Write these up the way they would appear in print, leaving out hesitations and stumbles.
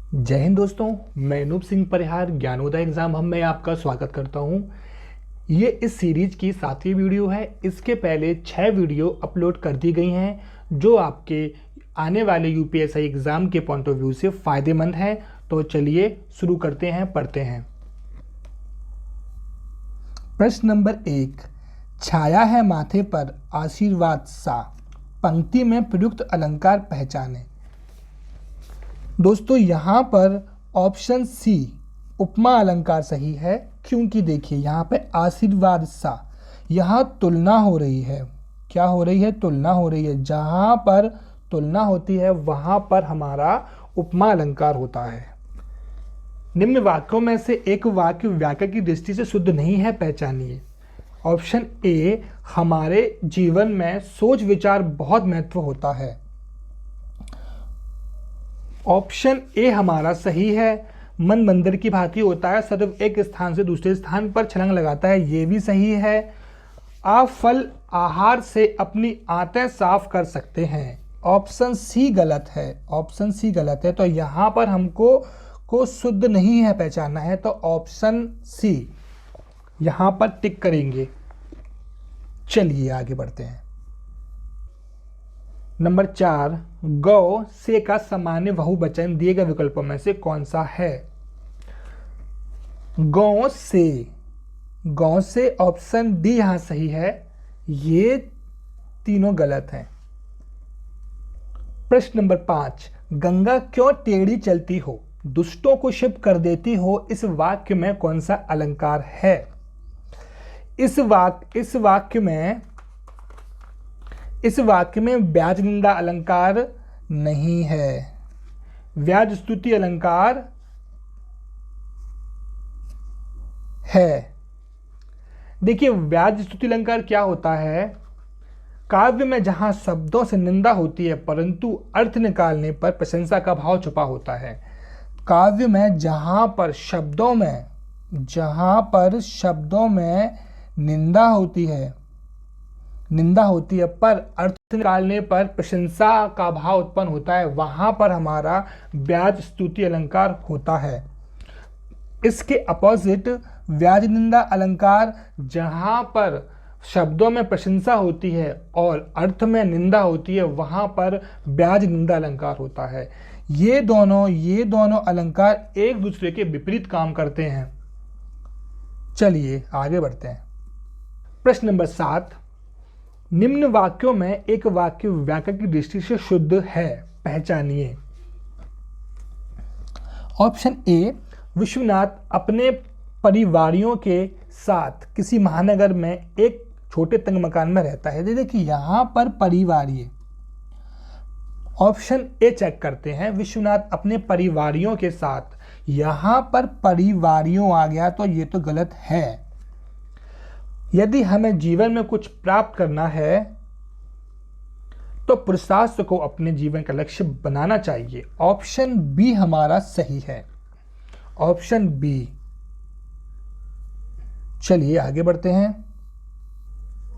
जय हिंद दोस्तों, मैं अनूप सिंह परिहार ज्ञानोदय एग्जाम हम में आपका स्वागत करता हूं। ये इस सीरीज की 7वीं वीडियो है। इसके पहले 6 वीडियो अपलोड कर दी गई हैं जो आपके आने वाले यूपीएससी एग्जाम के पॉइंट ऑफ व्यू से फायदेमंद है। तो चलिए शुरू करते हैं, पढ़ते हैं। प्रश्न नंबर 1, छाया है माथे पर आशीर्वाद सा, पंक्ति में प्रयुक्त अलंकार पहचाने। दोस्तों यहाँ पर ऑप्शन सी उपमा अलंकार सही है, क्योंकि देखिए यहाँ पे आशीर्वाद सा, यहाँ तुलना हो रही है। क्या हो रही है? तुलना हो रही है। जहाँ पर तुलना होती है वहाँ पर हमारा उपमा अलंकार होता है। निम्न वाक्यों में से एक वाक्य व्याकरण की दृष्टि से शुद्ध नहीं है, पहचानिए। ऑप्शन ए, हमारे जीवन में सोच विचार बहुत महत्व होता है। ऑप्शन ए हमारा सही है। मन मंदिर की भांति होता है, सदैव एक स्थान से दूसरे स्थान पर छलांग लगाता है, ये भी सही है। आप फल आहार से अपनी आंतें साफ कर सकते हैं। ऑप्शन सी गलत है। ऑप्शन सी गलत है, तो यहाँ पर हमको शुद्ध नहीं है पहचानना है, तो ऑप्शन सी यहाँ पर टिक करेंगे। चलिए आगे बढ़ते हैं। नंबर 4, गौ से का सामान्य बहुवचन दिए गए विकल्पों में से कौन सा है? गौ से, गौ से ऑप्शन डी यहां सही है, ये तीनों गलत हैं। प्रश्न नंबर 5, गंगा क्यों टेढ़ी चलती हो, दुष्टों को क्षिप्त कर देती हो, इस वाक्य में कौन सा अलंकार है? इस वाक्य में ब्याज निंदा अलंकार नहीं है, ब्याज स्तुति अलंकार है। देखिए ब्याज स्तुति अलंकार क्या होता है? काव्य में जहां शब्दों से निंदा होती है परंतु अर्थ निकालने पर प्रशंसा का भाव छुपा होता है। काव्य में जहां पर शब्दों में निंदा होती है पर अर्थ निकालने पर प्रशंसा का भाव उत्पन्न होता है, वहां पर हमारा ब्याज स्तुति अलंकार होता है। इसके अपोजिट ब्याज निंदा अलंकार, जहां पर शब्दों में प्रशंसा होती है और अर्थ में निंदा होती है, वहां पर ब्याज निंदा अलंकार होता है। ये दोनों अलंकार एक दूसरे के विपरीत काम करते हैं। चलिए आगे बढ़ते हैं। प्रश्न नंबर 7, निम्न वाक्यों में एक वाक्य व्याकरण की दृष्टि से शुद्ध है, पहचानिए। ऑप्शन ए, विश्वनाथ अपने परिवारियों के साथ किसी महानगर में एक छोटे तंग मकान में रहता है। देखिए यहां पर परिवारीय, ऑप्शन ए चेक करते हैं, विश्वनाथ अपने परिवारियों के साथ, यहां पर परिवारियों आ गया तो ये तो गलत है। यदि हमें जीवन में कुछ प्राप्त करना है तो पुरुषार्थ को अपने जीवन का लक्ष्य बनाना चाहिए। ऑप्शन बी हमारा सही है, ऑप्शन बी। चलिए आगे बढ़ते हैं।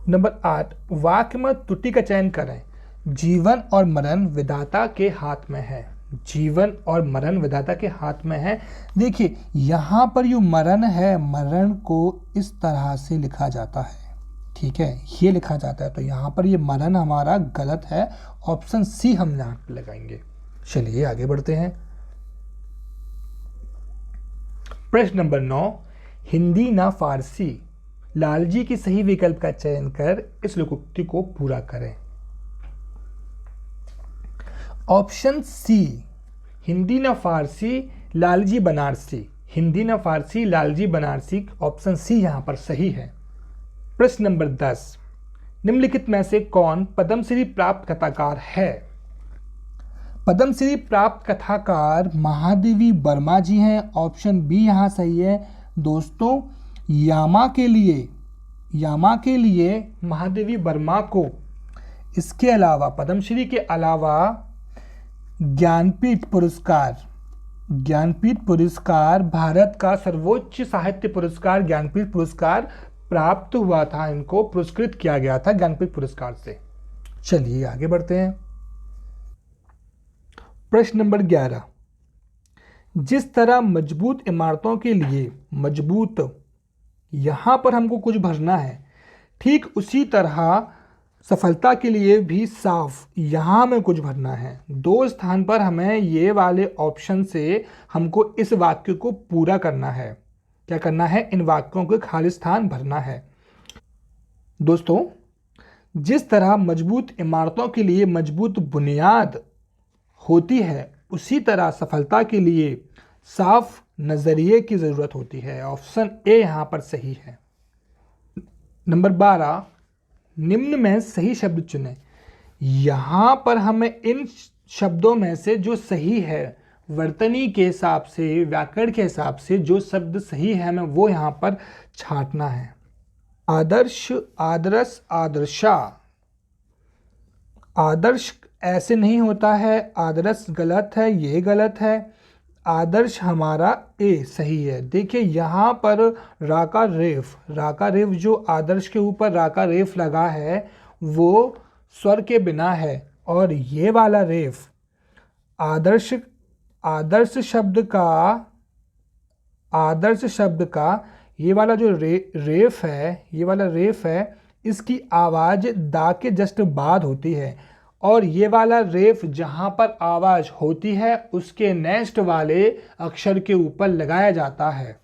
नंबर 8, वाक्य में त्रुटि का चयन करें। जीवन और मरण विधाता के हाथ में है, जीवन और मरण विधाता के हाथ में है। देखिए यहाँ पर जो मरण है, मरण को इस तरह से लिखा जाता है, ठीक है, ये लिखा जाता है, तो यहाँ पर ये मरण हमारा गलत है। ऑप्शन सी हम यहाँ पे लगाएंगे। चलिए आगे बढ़ते हैं। प्रश्न नंबर 9, हिंदी ना फारसी, लालजी की सही विकल्प का चयन कर इस लोकोक्ति को पूरा करें। ऑप्शन सी, हिंदी न फारसी लालजी बनारसी, हिंदी न फारसी लालजी बनारसी, ऑप्शन सी यहां पर सही है। प्रश्न नंबर 10, निम्नलिखित में से कौन पद्मश्री प्राप्त कथाकार है? पद्मश्री प्राप्त कथाकार महादेवी वर्मा जी हैं, ऑप्शन बी यहां सही है। दोस्तों यामा के लिए महादेवी वर्मा को, इसके अलावा पद्मश्री के अलावा ज्ञानपीठ पुरस्कार, भारत का सर्वोच्च साहित्य पुरस्कार ज्ञानपीठ पुरस्कार प्राप्त हुआ था, इनको पुरस्कृत किया गया था ज्ञानपीठ पुरस्कार से। चलिए आगे बढ़ते हैं। प्रश्न नंबर 11, जिस तरह मजबूत इमारतों के लिए मजबूत, यहाँ पर हमको कुछ भरना है, ठीक उसी तरह सफलता के लिए भी साफ, यहाँ में कुछ भरना है। दो स्थान पर हमें ये वाले ऑप्शन से हमको इस वाक्य को पूरा करना है। क्या करना है? इन वाक्यों के खाली स्थान भरना है। दोस्तों, जिस तरह मजबूत इमारतों के लिए मजबूत बुनियाद होती है, उसी तरह सफलता के लिए साफ नज़रिए की ज़रूरत होती है। ऑप्शन ए यहाँ पर सही है। नंबर 12, निम्न में सही शब्द चुनें। यहाँ पर हमें इन शब्दों में से जो सही है, वर्तनी के हिसाब से, व्याकरण के हिसाब से जो शब्द सही है, हमें वो यहाँ पर छांटना है। आदर्श, आदर्श, आदर्शा। आदर्श ऐसे नहीं होता है, आदर्श गलत है, ये गलत है। आदर्श हमारा ए सही है। देखिए यहाँ पर राका रेफ जो आदर्श के ऊपर राका रेफ लगा है वो स्वर के बिना है, और ये वाला रेफ आदर्श, आदर्श शब्द का ये वाला जो रेफ है, ये वाला रेफ है, इसकी आवाज़ दा के जस्ट बाद होती है, और ये वाला रेफ जहाँ पर आवाज़ होती है उसके नेक्स्ट वाले अक्षर के ऊपर लगाया जाता है।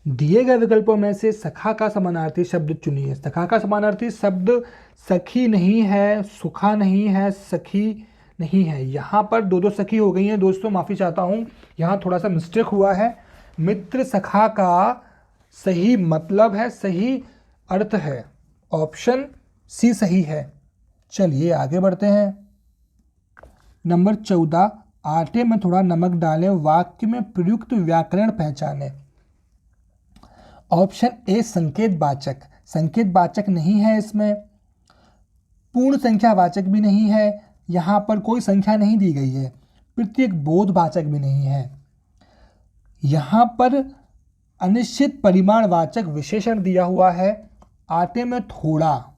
दिए गए विकल्पों में से सखा का समानार्थी शब्द चुनिए। सखा का समानार्थी शब्द सखी नहीं है, सुखा नहीं है, सखी नहीं है। यहाँ पर दो सखी हो गई हैं दोस्तों, माफ़ी चाहता हूँ, यहाँ थोड़ा सा मिस्टेक हुआ है। मित्र सखा का सही मतलब है, सही अर्थ है, ऑप्शन सी सही है। चलिए आगे बढ़ते हैं। नंबर 14, आटे में थोड़ा नमक डालें, वाक्य में प्रयुक्त व्याकरण पहचानें। ऑप्शन ए संकेतवाचक, संकेतवाचक नहीं है, इसमें पूर्ण संख्यावाचक भी नहीं है, यहाँ पर कोई संख्या नहीं दी गई है, प्रत्येक बोधवाचक भी नहीं है, यहाँ पर अनिश्चित परिमाणवाचक विशेषण दिया हुआ है। आटे में थोड़ा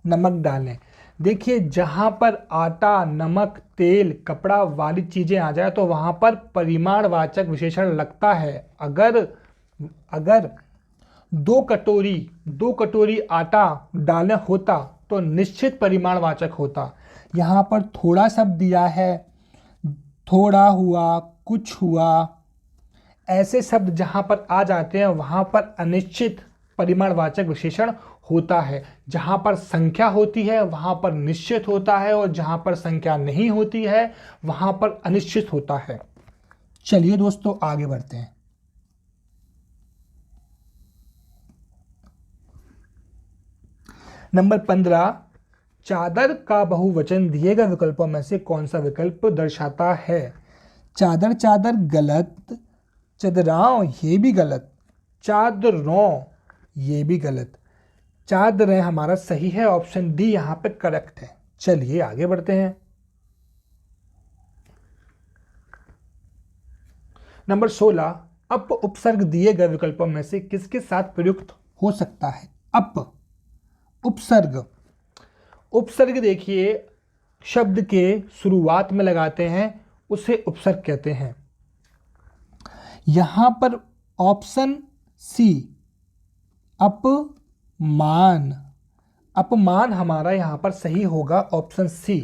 नमक डालें। देखिए जहाँ पर आटा, नमक, तेल, कपड़ा वाली चीज़ें आ जाए तो वहाँ पर परिमाणवाचक विशेषण लगता है। अगर दो कटोरी आटा डालना होता तो निश्चित परिमाणवाचक होता। यहाँ पर थोड़ा शब्द दिया है, थोड़ा हुआ, कुछ हुआ, ऐसे शब्द जहाँ पर आ जाते हैं वहाँ पर अनिश्चित परिमाणवाचक विशेषण होता है। जहाँ पर संख्या होती है वहाँ पर निश्चित होता है, और जहाँ पर संख्या नहीं होती है वहाँ पर अनिश्चित होता है। चलिए दोस्तों आगे बढ़ते हैं। नंबर 15, चादर का बहुवचन दिए गए विकल्पों में से कौन सा विकल्प दर्शाता है? चादर, चादर गलत, चदराओं ये भी गलत, चादरों ये भी गलत, चादरें हमारा सही है, ऑप्शन डी यहाँ पे करेक्ट है। चलिए आगे बढ़ते हैं। नंबर 16, अप उपसर्ग दिए गए विकल्पों में से किसके साथ प्रयुक्त हो सकता है? अप उपसर्ग, उपसर्ग देखिए शब्द के शुरुआत में लगाते हैं, उसे उपसर्ग कहते हैं। यहाँ पर ऑप्शन सी अपमान, अपमान हमारा यहाँ पर सही होगा, ऑप्शन सी।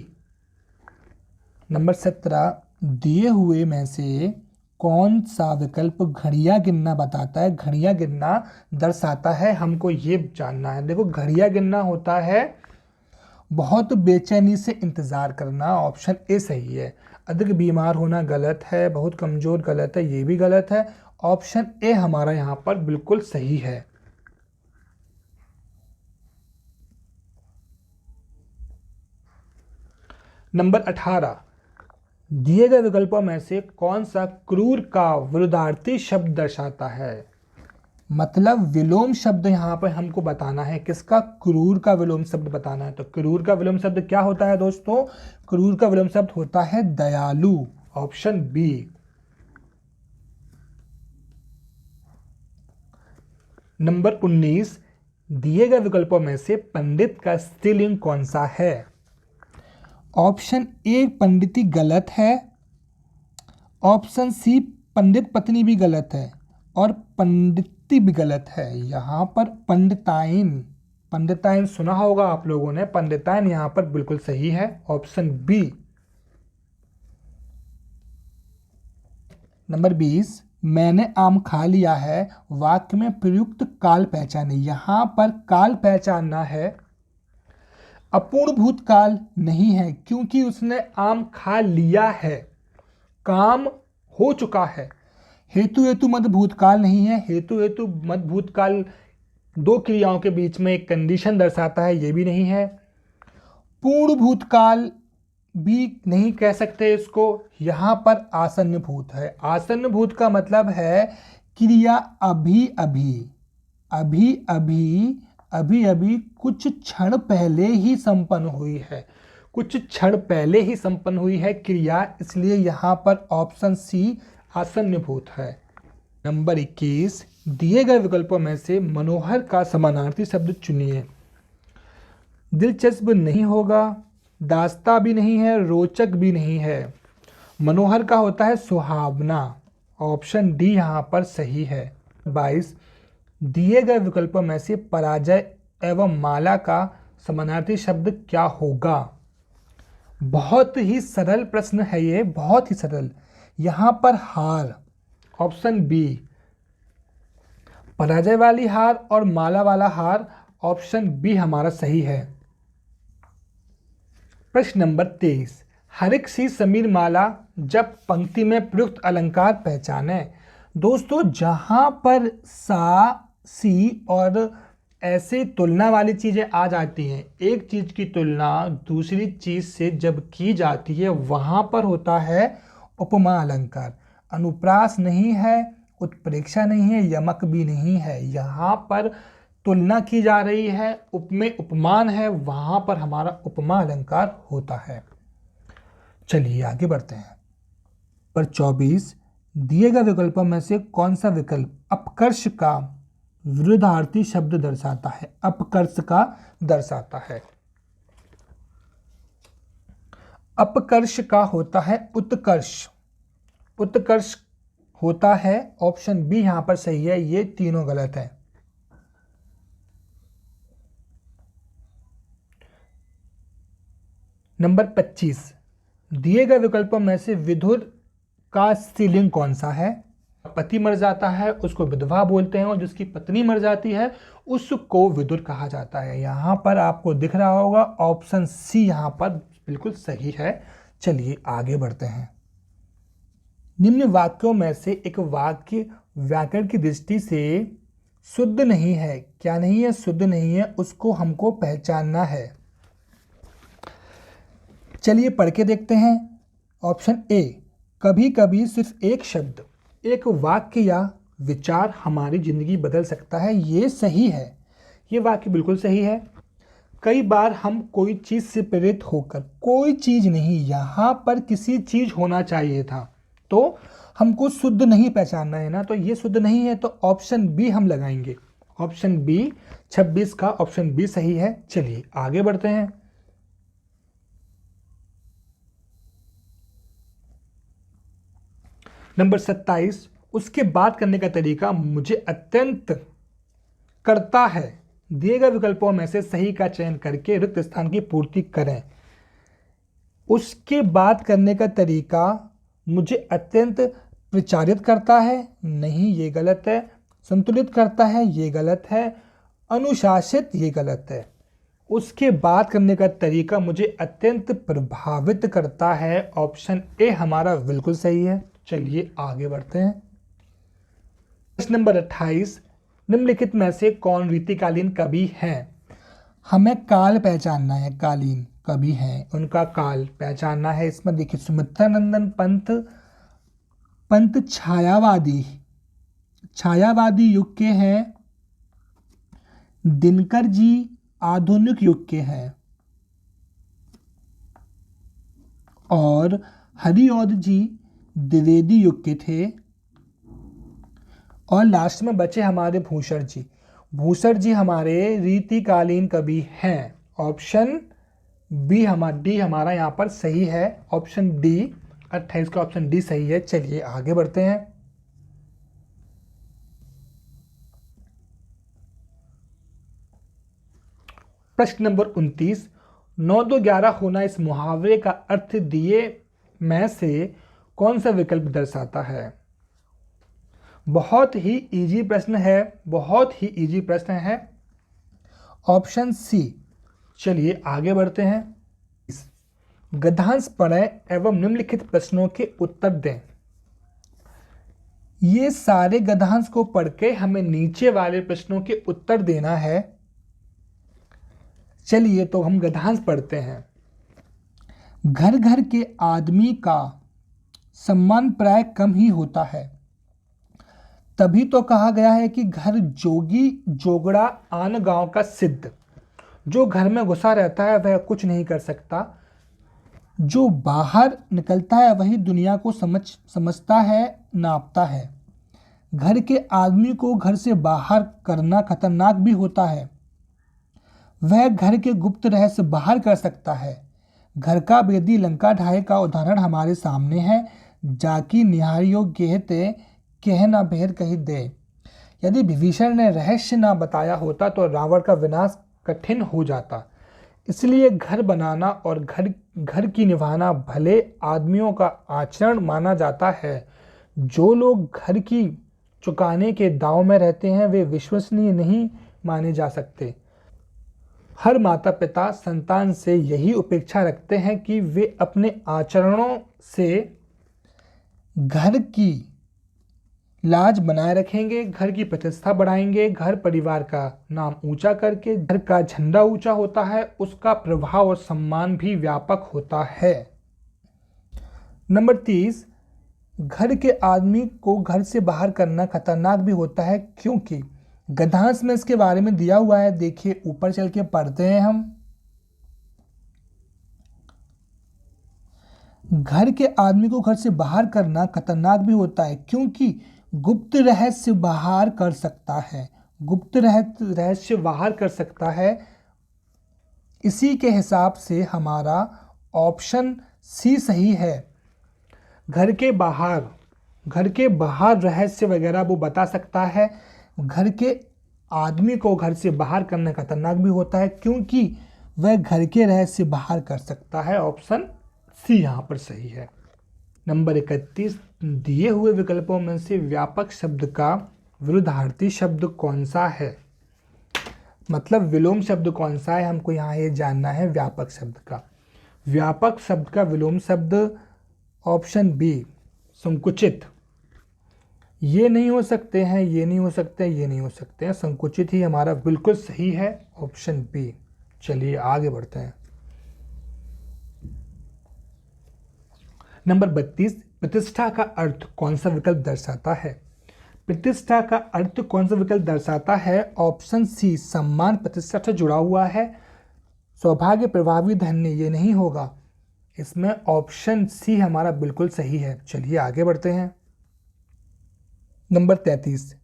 नंबर 17, दिए हुए में से कौन सा विकल्प घड़ियाँ गिनना बताता है? घड़ियाँ गिनना दर्शाता है, हमको ये जानना है। देखो घड़ियाँ गिनना होता है बहुत बेचैनी से इंतज़ार करना, ऑप्शन ए सही है। अधिक बीमार होना गलत है, बहुत कमज़ोर गलत है, ये भी गलत है, ऑप्शन ए हमारा यहाँ पर बिल्कुल सही है। नंबर 18, दिए गए विकल्पों में से कौन सा क्रूर का विरुद्धार्थी शब्द दर्शाता है? मतलब विलोम शब्द यहाँ पर हमको बताना है, किसका? क्रूर का विलोम शब्द बताना है। तो क्रूर का विलोम शब्द क्या होता है दोस्तों? क्रूर का विलोम शब्द होता है दयालु, ऑप्शन बी। नंबर 19, दिए गए विकल्पों में से पंडित का स्त्रीलिंग कौन सा है? ऑप्शन ए पंडिती गलत है, ऑप्शन सी पंडित पत्नी भी गलत है और पंडिती भी गलत है। यहाँ पर पंडिताइन, पंडिताइन सुना होगा आप लोगों ने, पंडिताइन यहाँ पर बिल्कुल सही है, ऑप्शन बी। नंबर 20, मैंने आम खा लिया है, वाक्य में प्रयुक्त काल पहचाने। यहाँ पर काल पहचानना है, अपूर्ण भूतकाल नहीं है क्योंकि उसने आम खा लिया है, काम हो चुका है। हेतु हेतु मध्य भूतकाल नहीं है, हेतु हेतु मध्य भूतकाल दो क्रियाओं के बीच में एक कंडीशन दर्शाता है, ये भी नहीं है। पूर्ण भूतकाल भी नहीं कह सकते इसको, यहाँ पर आसन्न भूत है। आसन्न भूत का मतलब है क्रिया अभी अभी, अभी अभी, अभी अभी कुछ क्षण पहले ही संपन्न हुई है, कुछ क्षण पहले ही संपन्न हुई है क्रिया, इसलिए यहाँ पर ऑप्शन सी आसन्न भूत है। नंबर 21, दिए गए विकल्पों में से मनोहर का समानार्थी शब्द चुनिए। दिलचस्प नहीं होगा, दास्ता भी नहीं है, रोचक भी नहीं है। मनोहर का होता है सुहावना, ऑप्शन डी यहाँ पर सही है। 22, दिए गए विकल्पों में से पराजय एवं माला का समानार्थी शब्द क्या होगा। बहुत ही सरल प्रश्न है ये, बहुत ही सरल। यहाँ पर हार, ऑप्शन बी। पराजय वाली हार और माला वाला हार, ऑप्शन बी हमारा सही है। प्रश्न नंबर 23, हरिक सी समीर माला जब पंक्ति में प्रयुक्त अलंकार पहचाने। दोस्तों जहां पर सा, सी और ऐसे तुलना वाली चीजें आ जाती हैं, एक चीज की तुलना दूसरी चीज से जब की जाती है वहां पर होता है उपमा अलंकार। अनुप्रास नहीं है, उत्प्रेक्षा नहीं है, यमक भी नहीं है। यहाँ पर तुलना की जा रही है, उपमेय उपमान है, वहां पर हमारा उपमा अलंकार होता है। चलिए आगे बढ़ते हैं। पर 24, दिए गए विकल्पों में से कौन सा विकल्प अपकर्ष का विरुद्धार्थी शब्द दर्शाता है। अपकर्ष का दर्शाता है, अपकर्ष का होता है उत्कर्ष, उत्कर्ष होता है, ऑप्शन बी यहां पर सही है, ये तीनों गलत है। नंबर 25, दिए गए विकल्पों में से विधुर का स्त्रीलिंग कौन सा है। पति मर जाता है उसको विधवा बोलते हैं और जिसकी पत्नी मर जाती है उसको विदुर कहा जाता है। यहाँ पर आपको दिख रहा होगा ऑप्शन सी यहाँ पर बिल्कुल सही है। चलिए आगे बढ़ते हैं। निम्न वाक्यों में से एक वाक्य व्याकरण की दृष्टि से शुद्ध नहीं है। क्या नहीं है? शुद्ध नहीं है, उसको हमको पहचानना है। चलिए पढ़ के देखते हैं। ऑप्शन ए, कभी कभी सिर्फ एक शब्द, एक वाक्य या विचार हमारी जिंदगी बदल सकता है। ये सही है, ये वाक्य बिल्कुल सही है। कई बार हम कोई चीज़ से प्रेरित होकर, कोई चीज़ नहीं, यहाँ पर किसी चीज़ होना चाहिए था, तो हमको शुद्ध नहीं पहचानना है ना, तो ये शुद्ध नहीं है, तो ऑप्शन बी हम लगाएंगे। ऑप्शन बी 26 का ऑप्शन बी सही है। चलिए आगे बढ़ते हैं। नंबर 27, उसके बात करने का तरीका मुझे अत्यंत करता है। दिए गए विकल्पों में से सही का चयन करके रिक्त स्थान की पूर्ति करें। उसके बात करने का तरीका मुझे अत्यंत विचारित करता है, नहीं, ये गलत है। संतुलित करता है, ये गलत है। अनुशासित, ये गलत है। उसके बात करने का तरीका मुझे अत्यंत प्रभावित करता है, ऑप्शन ए हमारा बिल्कुल सही है। चलिए आगे बढ़ते हैं। प्रश्न नंबर 28, निम्नलिखित में से कौन रीतिकालीन कवि हैं? हमें काल पहचानना है, कालीन कवि हैं, उनका काल पहचानना है। इसमें देखिए, सुमित्रा नंदन पंत, पंत छायावादी युग के हैं। दिनकर जी आधुनिक युग के हैं और हरिऔध जी द्विवेदी युग के थे। और लास्ट में बचे हमारे भूषण जी। भूषण जी हमारे रीतिकालीन कवि हैं। ऑप्शन बी डी हमारा यहाँ पर सही है। ऑप्शन डी 28 का ऑप्शन डी सही है। चलिए आगे बढ़ते हैं। प्रश्न नंबर 29, 9 2 11 होना इस मुहावरे का अर्थ दिए में से कौन सा विकल्प दर्शाता है? बहुत ही इजी प्रश्न है, बहुत ही इजी प्रश्न है। Option C. चलिए आगे बढ़ते हैं। गद्यांश पढ़ें एवं निम्नलिखित प्रश्नों के उत्तर दें। ये सारे गद्यांश को पढ़ के हमें नीचे वाले प्रश्नों के उत्तर देना है। चलिए तो हम गद्यांश पढ़ते हैं। घर घर के आदमी का सम्मान प्राय कम ही होता है, तभी तो कहा गया है कि घर जोगी जोगड़ा आन गांव का सिद्ध। जो घर में घुसा रहता है वह कुछ नहीं कर सकता, जो बाहर निकलता है वही दुनिया को समझता है, नापता है। घर के आदमी को घर से बाहर करना खतरनाक भी होता है। वह घर के गुप्त रहस्य बाहर कर सकता है। घर का बेदी लंका ढाए का उदाहरण हमारे सामने है। जाकी निहारियो गेहते कह न भेद कही दे। यदि विभीषण ने रहस्य ना बताया होता तो रावण का विनाश कठिन हो जाता। इसलिए घर बनाना और घर की निभाना भले आदमियों का आचरण माना जाता है। जो लोग घर की चुकाने के दांव में रहते हैं वे विश्वसनीय नहीं माने जा सकते। हर माता पिता संतान से यही अपेक्षा रखते हैं कि वे अपने आचरणों से घर की लाज बनाए रखेंगे, घर की प्रतिष्ठा बढ़ाएंगे। घर परिवार का नाम ऊंचा करके घर का झंडा ऊंचा होता है, उसका प्रभाव और सम्मान भी व्यापक होता है। नंबर 30, घर के आदमी को घर से बाहर करना खतरनाक भी होता है, क्योंकि गद्यांश में इसके बारे में दिया हुआ है। देखिए ऊपर चल के पढ़ते हैं हम। घर के आदमी को घर से बाहर करना खतरनाक भी होता है, क्योंकि गुप्त रहस्य बाहर कर सकता है। गुप्त रहस्य बाहर कर सकता है। इसी के हिसाब से हमारा ऑप्शन सी सही है। घर के बाहर रहस्य वगैरह वो बता सकता है। घर के आदमी को घर से बाहर करना खतरनाक भी होता है, क्योंकि वह घर के रहस्य बाहर कर सकता है। ऑप्शन सी यहाँ पर सही है। नंबर 31, दिए हुए विकल्पों में से व्यापक शब्द का विरुद्धार्थी शब्द कौन सा है? मतलब विलोम शब्द कौन सा है, हमको यहाँ ये जानना है। व्यापक शब्द का विलोम शब्द ऑप्शन बी संकुचित। ये नहीं हो सकते हैं, ये नहीं हो सकते हैं, ये नहीं हो सकते हैं। संकुचित ही हमारा बिल्कुल सही है, ऑप्शन बी। चलिए आगे बढ़ते हैं। नंबर 32, प्रतिष्ठा का अर्थ कौन सा विकल्प दर्शाता है? प्रतिष्ठा का अर्थ कौन सा विकल्प दर्शाता है? ऑप्शन सी सम्मान प्रतिष्ठा से जुड़ा हुआ है। सौभाग्य प्रभावी धन्य ये नहीं होगा। इसमें ऑप्शन सी हमारा बिल्कुल सही है। चलिए आगे बढ़ते हैं। नंबर 33,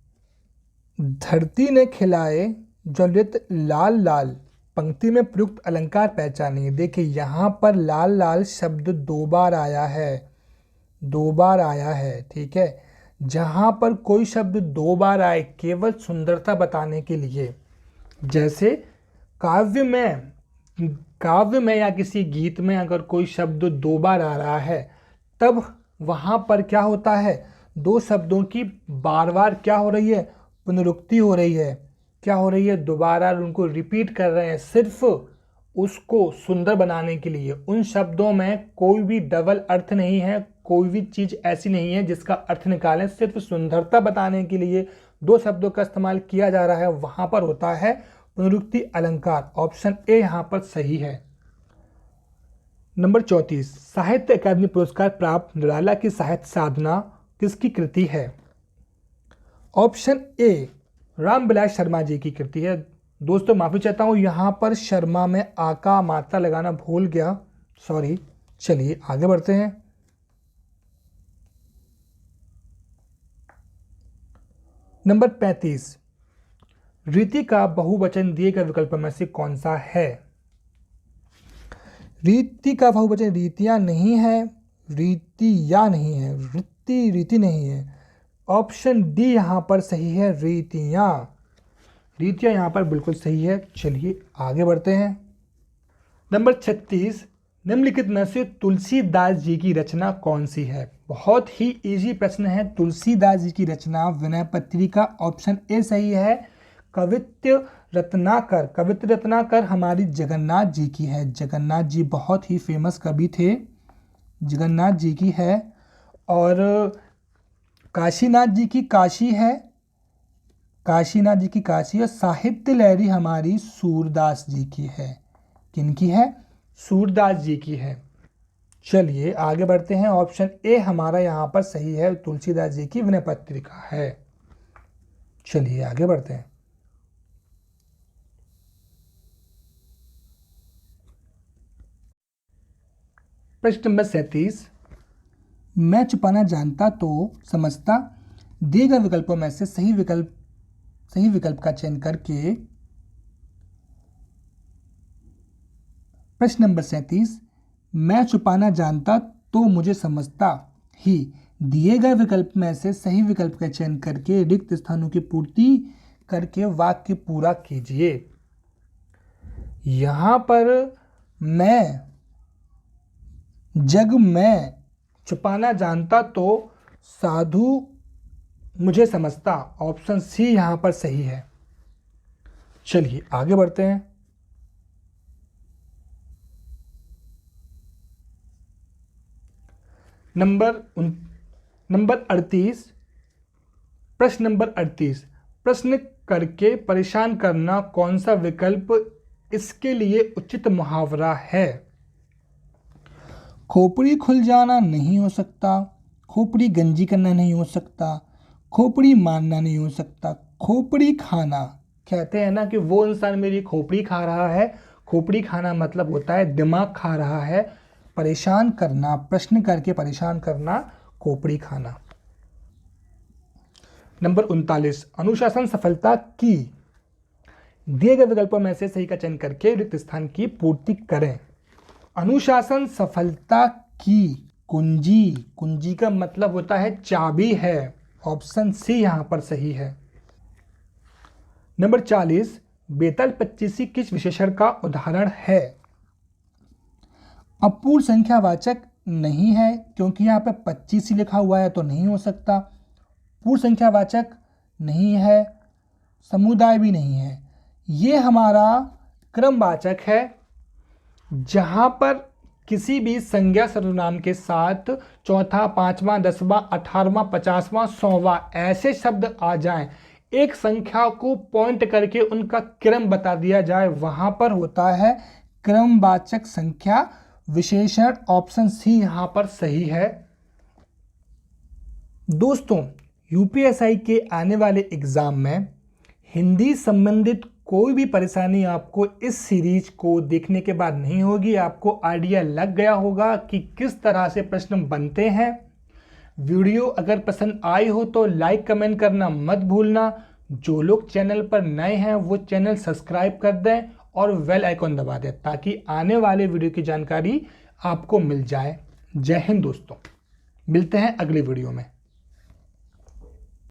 धरती ने खिलाए ज्वलित लाल लाल पंक्ति में प्रयुक्त अलंकार पहचानिए। देखिए यहाँ पर लाल लाल शब्द दो बार आया है, ठीक है। जहाँ पर कोई शब्द दो बार आए केवल सुंदरता बताने के लिए, जैसे काव्य में या किसी गीत में अगर कोई शब्द दो बार आ रहा है, तब वहाँ पर क्या होता है, दो शब्दों की बार बार क्या हो रही है, पुनरुक्ति हो रही है। क्या हो रही है, दोबारा उनको रिपीट कर रहे हैं, सिर्फ उसको सुंदर बनाने के लिए। उन शब्दों में कोई भी डबल अर्थ नहीं है, कोई भी चीज़ ऐसी नहीं है जिसका अर्थ निकालें। सिर्फ सुंदरता बताने के लिए दो शब्दों का इस्तेमाल किया जा रहा है, वहाँ पर होता है पुनरुक्ति अलंकार। ऑप्शन ए यहाँ पर सही है। नंबर 34, साहित्य अकादमी पुरस्कार प्राप्त निराला की साहित्य साधना किसकी कृति है? ऑप्शन ए रामविलास शर्मा जी की कृति है। दोस्तों माफ़ी चाहता हूँ, यहाँ पर शर्मा में आका मात्रा लगाना भूल गया, सॉरी। चलिए आगे बढ़ते हैं। नंबर 35, रीति का बहुवचन दिए गए विकल्प में से कौन सा है? रीति का बहुवचन रीतियां नहीं है, रीतियाँ नहीं है, रीति नहीं है। ऑप्शन डी यहाँ पर सही है, रीतियाँ। रीतियाँ यहाँ पर बिल्कुल सही है। चलिए आगे बढ़ते हैं। नंबर 36, निम्नलिखित में से तुलसीदास जी की रचना कौन सी है? बहुत ही इजी प्रश्न है। तुलसीदास जी की रचना विनय पत्रिका। ऑप्शन ए सही है। कवित्व रत्नाकर, कवित्व रत्नाकर हमारी जगन्नाथ जी की है। जगन्नाथ जी बहुत ही फेमस कवि थे, जगन्नाथ जी की है। और काशीनाथ जी की काशी है, काशीनाथ जी की काशी। और साहित्य लहरी हमारी सूरदास जी की है। किनकी है? सूरदास जी की है। चलिए आगे बढ़ते हैं। ऑप्शन ए हमारा यहाँ पर सही है, तुलसीदास जी की विनय पत्रिका है। चलिए आगे बढ़ते हैं। प्रश्न नंबर 37, मैं छुपाना जानता तो समझता, दिए गए विकल्पों में से सही विकल्प का चयन करके। प्रश्न नंबर 37, मैं छुपाना जानता तो मुझे समझता ही, दिए गए विकल्प में से सही विकल्प का चयन करके रिक्त स्थानों की पूर्ति करके वाक्य पूरा कीजिए। यहां पर मैं जग में छुपाना जानता तो साधु मुझे समझता। ऑप्शन सी यहां पर सही है। चलिए आगे बढ़ते हैं। नंबर 38, प्रश्न नंबर 38, प्रश्न करके परेशान करना कौन सा विकल्प इसके लिए उचित मुहावरा है? खोपड़ी खुल जाना नहीं हो सकता, खोपड़ी गंजी करना नहीं हो सकता, खोपड़ी मारना नहीं हो सकता, खोपड़ी खाना। कहते हैं ना कि वो इंसान मेरी खोपड़ी खा रहा है। खोपड़ी खाना मतलब होता है दिमाग खा रहा है। परेशान करना, प्रश्न करके परेशान करना, खोपड़ी खाना। नंबर 39, अनुशासन सफलता की, दिए गए विकल्पों में से सही का चयन करके रिक्त स्थान की पूर्ति करें। अनुशासन सफलता की कुंजी, कुंजी का मतलब होता है चाबी है। ऑप्शन सी यहां पर सही है। नंबर 40, बेताल पच्चीसी किस विशेषण का उदाहरण है? अपूर्ण संख्यावाचक नहीं है, क्योंकि यहाँ पे 25 लिखा हुआ है तो नहीं हो सकता। पूर्ण संख्यावाचक नहीं है, समुदाय भी नहीं है। ये हमारा क्रमवाचक है, जहां पर किसी भी संज्ञा सर्वनाम के साथ चौथा, पांचवा, 10वां, 18वां, 50वां, 100वां ऐसे शब्द आ जाएं, एक संख्या को पॉइंट करके उनका क्रम बता दिया जाए, वहां पर होता है क्रमवाचक संख्या विशेषण। ऑप्शन सी यहां पर सही है। दोस्तों, यूपीएसआई के आने वाले एग्जाम में हिंदी संबंधित कोई भी परेशानी आपको इस सीरीज को देखने के बाद नहीं होगी। आपको आइडिया लग गया होगा कि किस तरह से प्रश्न बनते हैं। वीडियो अगर पसंद आई हो तो लाइक कमेंट करना मत भूलना। जो लोग चैनल पर नए हैं वो चैनल सब्सक्राइब कर दें और बेल आइकॉन दबा दें, ताकि आने वाले वीडियो की जानकारी आपको मिल जाए। जय हिंद दोस्तों, मिलते हैं अगले वीडियो में।